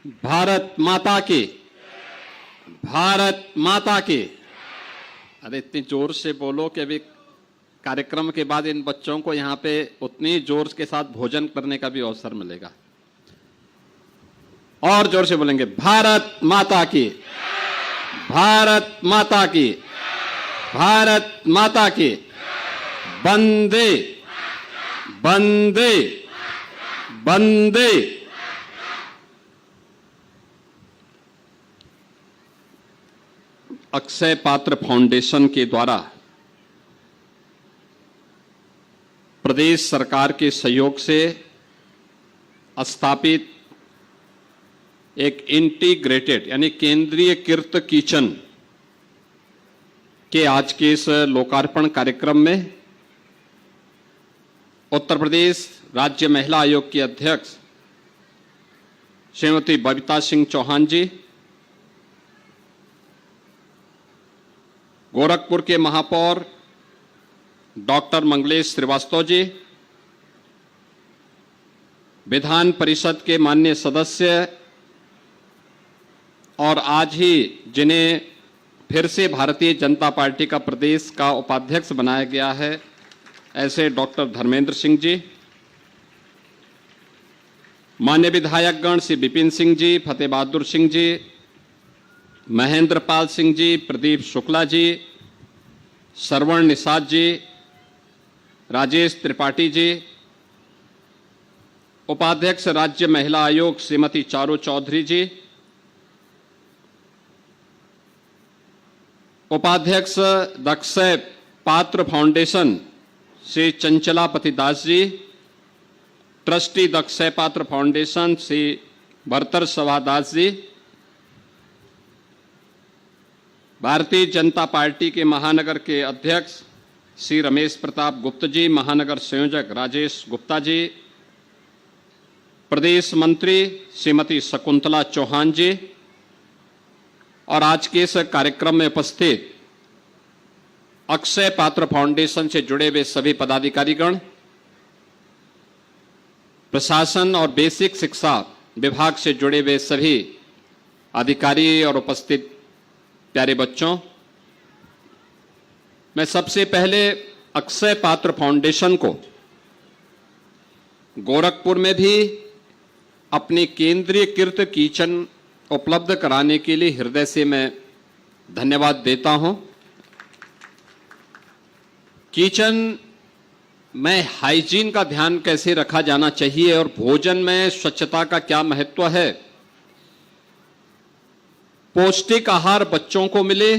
भारत माता की, भारत माता की। अरे इतनी जोर से बोलो कि अभी कार्यक्रम के बाद इन बच्चों को यहाँ पे उतनी जोर के साथ भोजन करने का भी अवसर मिलेगा। और जोर से बोलेंगे, भारत माता की, भारत माता की, भारत माता की। वंदे वंदे वंदे। अक्षय पात्र फाउंडेशन के द्वारा प्रदेश सरकार के सहयोग से स्थापित एक इंटीग्रेटेड यानी केंद्रीयकृत किचन के आज के इस लोकार्पण कार्यक्रम में उत्तर प्रदेश राज्य महिला आयोग की अध्यक्ष श्रीमती बबीता सिंह चौहान जी, गोरखपुर के महापौर डॉक्टर मंगलेश श्रीवास्तव जी, विधान परिषद के माननीय सदस्य और आज ही जिन्हें फिर से भारतीय जनता पार्टी का प्रदेश का उपाध्यक्ष बनाया गया है, ऐसे डॉक्टर धर्मेंद्र सिंह जी, मान्य विधायकगण श्री विपिन सिंह जी, फतेह बहादुर सिंह जी, महेंद्र पाल सिंह जी, प्रदीप शुक्ला जी, श्रवण निषाद जी, राजेश त्रिपाठी जी, उपाध्यक्ष राज्य महिला आयोग श्रीमती चारू चौधरी जी, उपाध्यक्ष अक्षय पात्र फाउंडेशन श्री चंचलापति दास जी, ट्रस्टी अक्षय पात्र फाउंडेशन श्री भरतर सभा दास जी, भारतीय जनता पार्टी के महानगर के अध्यक्ष श्री रमेश प्रताप गुप्ता जी, महानगर संयोजक राजेश गुप्ता जी, प्रदेश मंत्री श्रीमती शकुंतला चौहान जी और आज के इस कार्यक्रम में उपस्थित अक्षय पात्र फाउंडेशन से जुड़े हुए सभी पदाधिकारीगण, प्रशासन और बेसिक शिक्षा विभाग से जुड़े हुए सभी अधिकारी और उपस्थित प्यारे बच्चों, मैं सबसे पहले अक्षय पात्र फाउंडेशन को गोरखपुर में भी अपनी केंद्रीयकृत किचन उपलब्ध कराने के लिए हृदय से मैं धन्यवाद देता हूं। किचन में हाइजीन का ध्यान कैसे रखा जाना चाहिए और भोजन में स्वच्छता का क्या महत्व है, पौष्टिक आहार बच्चों को मिले,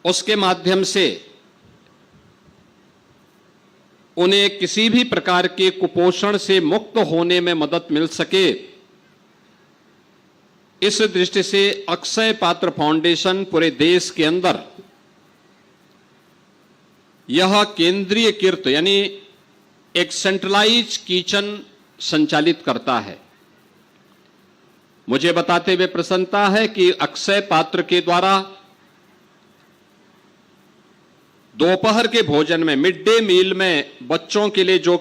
उसके माध्यम से उन्हें किसी भी प्रकार के कुपोषण से मुक्त होने में मदद मिल सके, इस दृष्टि से अक्षय पात्र फाउंडेशन पूरे देश के अंदर यह केंद्रीयकृत यानी एक सेंट्रलाइज किचन संचालित करता है। मुझे बताते हुए प्रसन्नता है कि अक्षय पात्र के द्वारा दोपहर के भोजन में, मिड डे मील में बच्चों के लिए जो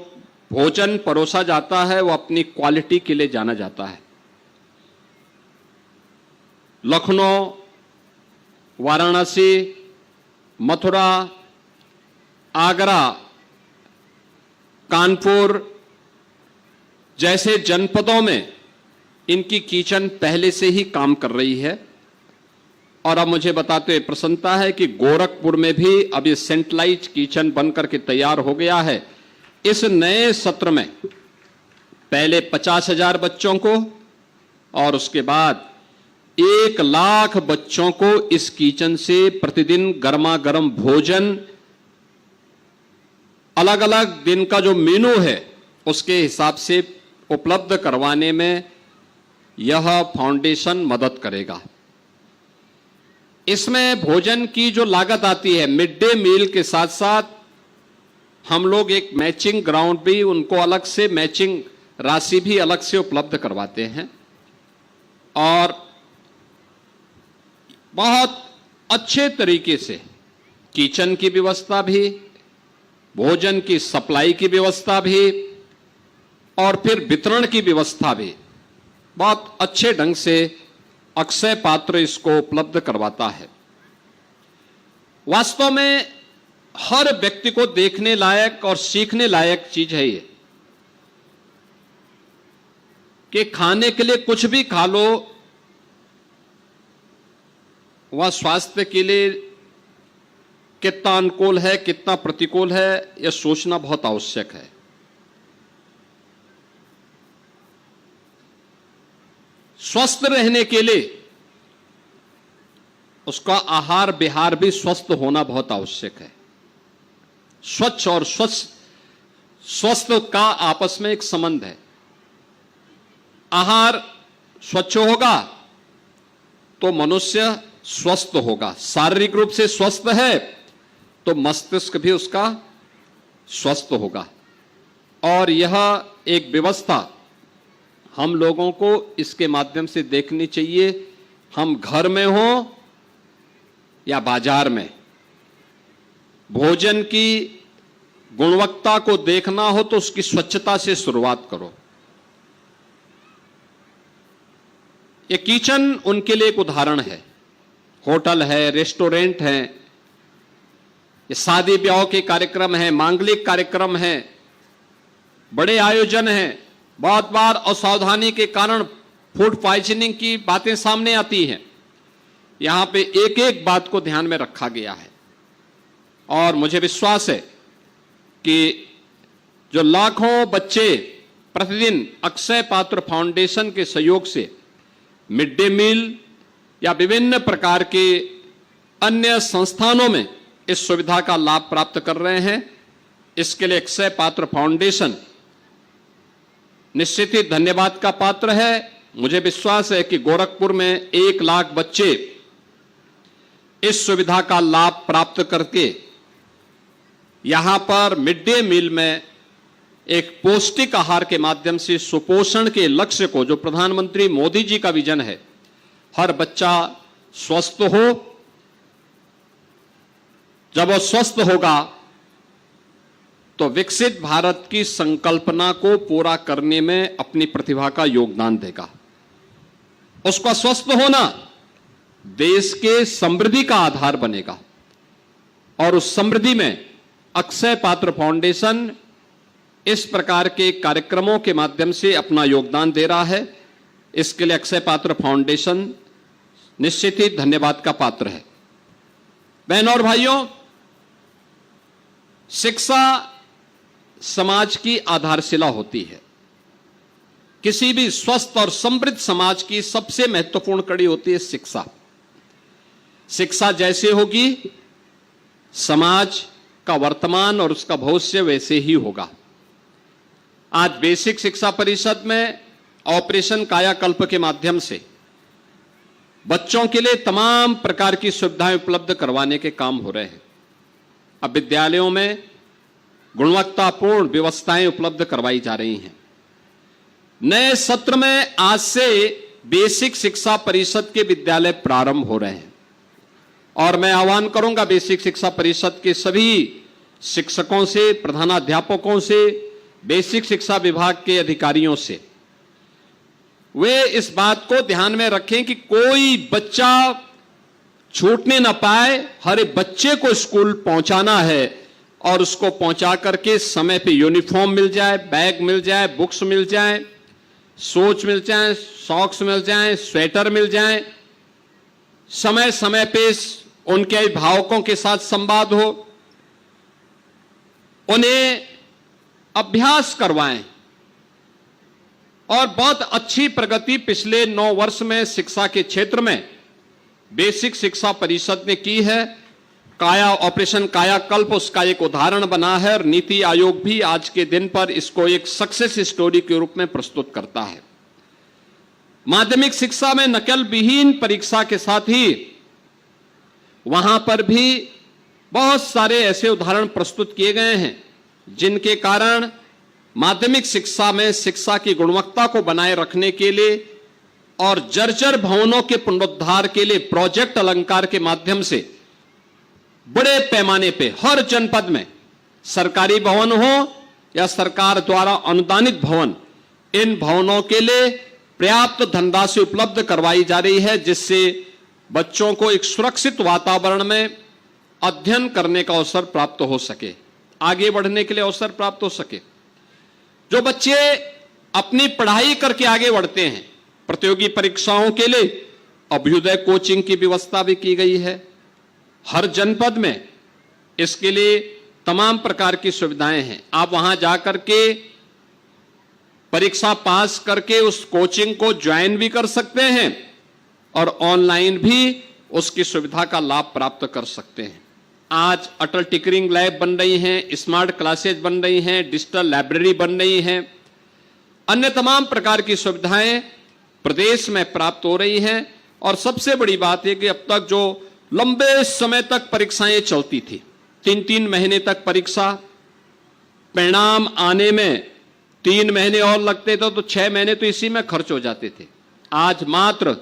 भोजन परोसा जाता है वो अपनी क्वालिटी के लिए जाना जाता है। लखनऊ, वाराणसी, मथुरा, आगरा, कानपुर जैसे जनपदों में इनकी किचन पहले से ही काम कर रही है और अब मुझे बताते हुए प्रसन्नता है कि गोरखपुर में भी अब ये सेंट्रलाइज किचन बनकर के तैयार हो गया है। इस नए सत्र में पहले 50,000 बच्चों को और उसके बाद 1 लाख बच्चों को इस किचन से प्रतिदिन गर्मा गर्म भोजन, अलग अलग दिन का जो मेनू है उसके हिसाब से उपलब्ध करवाने में यह फाउंडेशन मदद करेगा। इसमें भोजन की जो लागत आती है, मिड डे मील के साथ साथ हम लोग एक मैचिंग ग्राउंड भी उनको अलग से मैचिंग राशि भी अलग से उपलब्ध करवाते हैं और बहुत अच्छे तरीके से किचन की व्यवस्था भी, भोजन की सप्लाई की व्यवस्था भी और फिर वितरण की व्यवस्था भी बहुत अच्छे ढंग से अक्षय पात्र इसको उपलब्ध करवाता है। वास्तव में हर व्यक्ति को देखने लायक और सीखने लायक चीज है ये कि खाने के लिए कुछ भी खा लो, वह स्वास्थ्य के लिए कितना अनुकूल है कितना प्रतिकूल है यह सोचना बहुत आवश्यक है। स्वस्थ रहने के लिए उसका आहार विहार भी स्वस्थ होना बहुत आवश्यक है। स्वच्छ और स्वस्थ का आपस में एक संबंध है। आहार स्वच्छ होगा तो मनुष्य स्वस्थ होगा, शारीरिक रूप से स्वस्थ है तो मस्तिष्क भी उसका स्वस्थ होगा। और यह एक व्यवस्था हम लोगों को इसके माध्यम से देखनी चाहिए, हम घर में हो या बाजार में। भोजन की गुणवत्ता को देखना हो तो उसकी स्वच्छता से शुरुआत करो। ये किचन उनके लिए एक उदाहरण है। होटल है, रेस्टोरेंट है, ये शादी ब्याह के कार्यक्रम है, मांगलिक कार्यक्रम है, बड़े आयोजन हैं। बहुत बार असावधानी के कारण फूड पॉइजनिंग की बातें सामने आती हैं। यहां पे एक एक बात को ध्यान में रखा गया है और मुझे विश्वास है कि जो लाखों बच्चे प्रतिदिन अक्षय पात्र फाउंडेशन के सहयोग से मिड डे मील या विभिन्न प्रकार के अन्य संस्थानों में इस सुविधा का लाभ प्राप्त कर रहे हैं, इसके लिए अक्षय पात्र फाउंडेशन निश्चित ही धन्यवाद का पात्र है। मुझे विश्वास है कि गोरखपुर में 1 लाख बच्चे इस सुविधा का लाभ प्राप्त करके यहां पर मिड डे मील में एक पौष्टिक आहार के माध्यम से सुपोषण के लक्ष्य को, जो प्रधानमंत्री मोदी जी का विजन है, हर बच्चा स्वस्थ हो। जब वो स्वस्थ होगा तो विकसित भारत की संकल्पना को पूरा करने में अपनी प्रतिभा का योगदान देगा। उसका स्वस्थ होना देश के समृद्धि का आधार बनेगा और उस समृद्धि में अक्षय पात्र फाउंडेशन इस प्रकार के कार्यक्रमों के माध्यम से अपना योगदान दे रहा है। इसके लिए अक्षय पात्र फाउंडेशन निश्चित ही धन्यवाद का पात्र है। बहनों और भाइयों, शिक्षा समाज की आधारशिला होती है। किसी भी स्वस्थ और समृद्ध समाज की सबसे महत्वपूर्ण कड़ी होती है शिक्षा। शिक्षा जैसे होगी, समाज का वर्तमान और उसका भविष्य वैसे ही होगा। आज बेसिक शिक्षा परिषद में ऑपरेशन कायाकल्प के माध्यम से बच्चों के लिए तमाम प्रकार की सुविधाएं उपलब्ध करवाने के काम हो रहे हैं। अब विद्यालयों में गुणवत्तापूर्ण व्यवस्थाएं उपलब्ध करवाई जा रही हैं। नए सत्र में आज से बेसिक शिक्षा परिषद के विद्यालय प्रारंभ हो रहे हैं और मैं आह्वान करूंगा बेसिक शिक्षा परिषद के सभी शिक्षकों से, प्रधानाध्यापकों से, बेसिक शिक्षा विभाग के अधिकारियों से, वे इस बात को ध्यान में रखें कि कोई बच्चा छूटने ना पाए। हर एक बच्चे को स्कूल पहुंचाना है और उसको पहुंचा करके समय पे यूनिफॉर्म मिल जाए, बैग मिल जाए, बुक्स मिल जाए, शूज मिल जाए, सॉक्स मिल जाए, स्वेटर मिल जाए, समय समय पे उनके अभिभावकों के साथ संवाद हो, उन्हें अभ्यास करवाएं। और बहुत अच्छी प्रगति पिछले 9 वर्ष में शिक्षा के क्षेत्र में बेसिक शिक्षा परिषद ने की है। ऑपरेशन कायाकल्प उसका एक उदाहरण बना है और नीति आयोग भी आज के दिन पर इसको एक सक्सेस स्टोरी के रूप में प्रस्तुत करता है। माध्यमिक शिक्षा में नकल विहीन परीक्षा के साथ ही वहां पर भी बहुत सारे ऐसे उदाहरण प्रस्तुत किए गए हैं जिनके कारण माध्यमिक शिक्षा में शिक्षा की गुणवत्ता को बनाए रखने के लिए और जर्जर भवनों के पुनरुद्धार के लिए प्रोजेक्ट अलंकार के माध्यम से बड़े पैमाने पे हर जनपद में सरकारी भवन हो या सरकार द्वारा अनुदानित भवन, इन भवनों के लिए पर्याप्त धनराशि उपलब्ध करवाई जा रही है, जिससे बच्चों को एक सुरक्षित वातावरण में अध्ययन करने का अवसर प्राप्त हो सके, आगे बढ़ने के लिए अवसर प्राप्त हो सके। जो बच्चे अपनी पढ़ाई करके आगे बढ़ते हैं, प्रतियोगी परीक्षाओं के लिए अभ्युदय कोचिंग की व्यवस्था भी की गई है। हर जनपद में इसके लिए तमाम प्रकार की सुविधाएं हैं। आप वहां जाकर के परीक्षा पास करके उस कोचिंग को ज्वाइन भी कर सकते हैं और ऑनलाइन भी उसकी सुविधा का लाभ प्राप्त कर सकते हैं। आज अटल टिकरिंग लैब बन रही हैं, स्मार्ट क्लासेज बन रही हैं, डिजिटल लाइब्रेरी बन रही हैं, अन्य तमाम प्रकार की सुविधाएं प्रदेश में प्राप्त हो रही हैं। और सबसे बड़ी बात है कि अब तक जो लंबे समय तक परीक्षाएं चलती थी, 3-3 महीने तक परीक्षा, परिणाम आने में 3 महीने और लगते थे, तो 6 महीने तो इसी में खर्च हो जाते थे। आज मात्र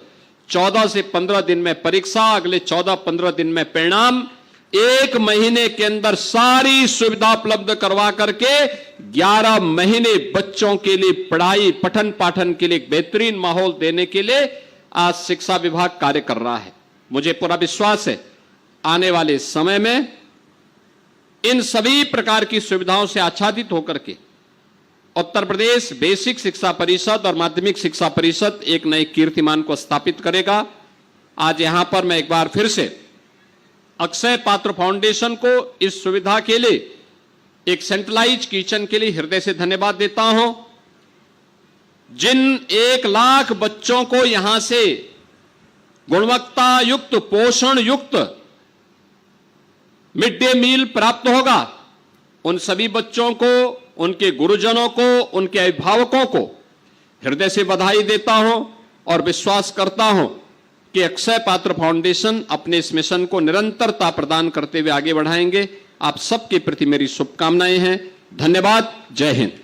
14 से 15 दिन में परीक्षा, अगले 14-15 दिन में परिणाम, 1 महीने के अंदर सारी सुविधा उपलब्ध करवा करके 11 महीने बच्चों के लिए पढ़ाई पठन पाठन के लिए एक बेहतरीन माहौल देने के लिए आज शिक्षा विभाग कार्य कर रहा है। मुझे पूरा विश्वास है आने वाले समय में इन सभी प्रकार की सुविधाओं से आच्छादित होकर के उत्तर प्रदेश बेसिक शिक्षा परिषद और माध्यमिक शिक्षा परिषद एक नए कीर्तिमान को स्थापित करेगा। आज यहां पर मैं एक बार फिर से अक्षय पात्र फाउंडेशन को इस सुविधा के लिए, एक सेंट्रलाइज किचन के लिए हृदय से धन्यवाद देता हूं। जिन 1 लाख बच्चों को यहां से गुणवत्ता युक्त, पोषण युक्त मिड डे मील प्राप्त होगा, उन सभी बच्चों को, उनके गुरुजनों को, उनके अभिभावकों को हृदय से बधाई देता हूं और विश्वास करता हूं कि अक्षय पात्र फाउंडेशन अपने इस मिशन को निरंतरता प्रदान करते हुए आगे बढ़ाएंगे। आप सबके प्रति मेरी शुभकामनाएं हैं। धन्यवाद। जय हिंद।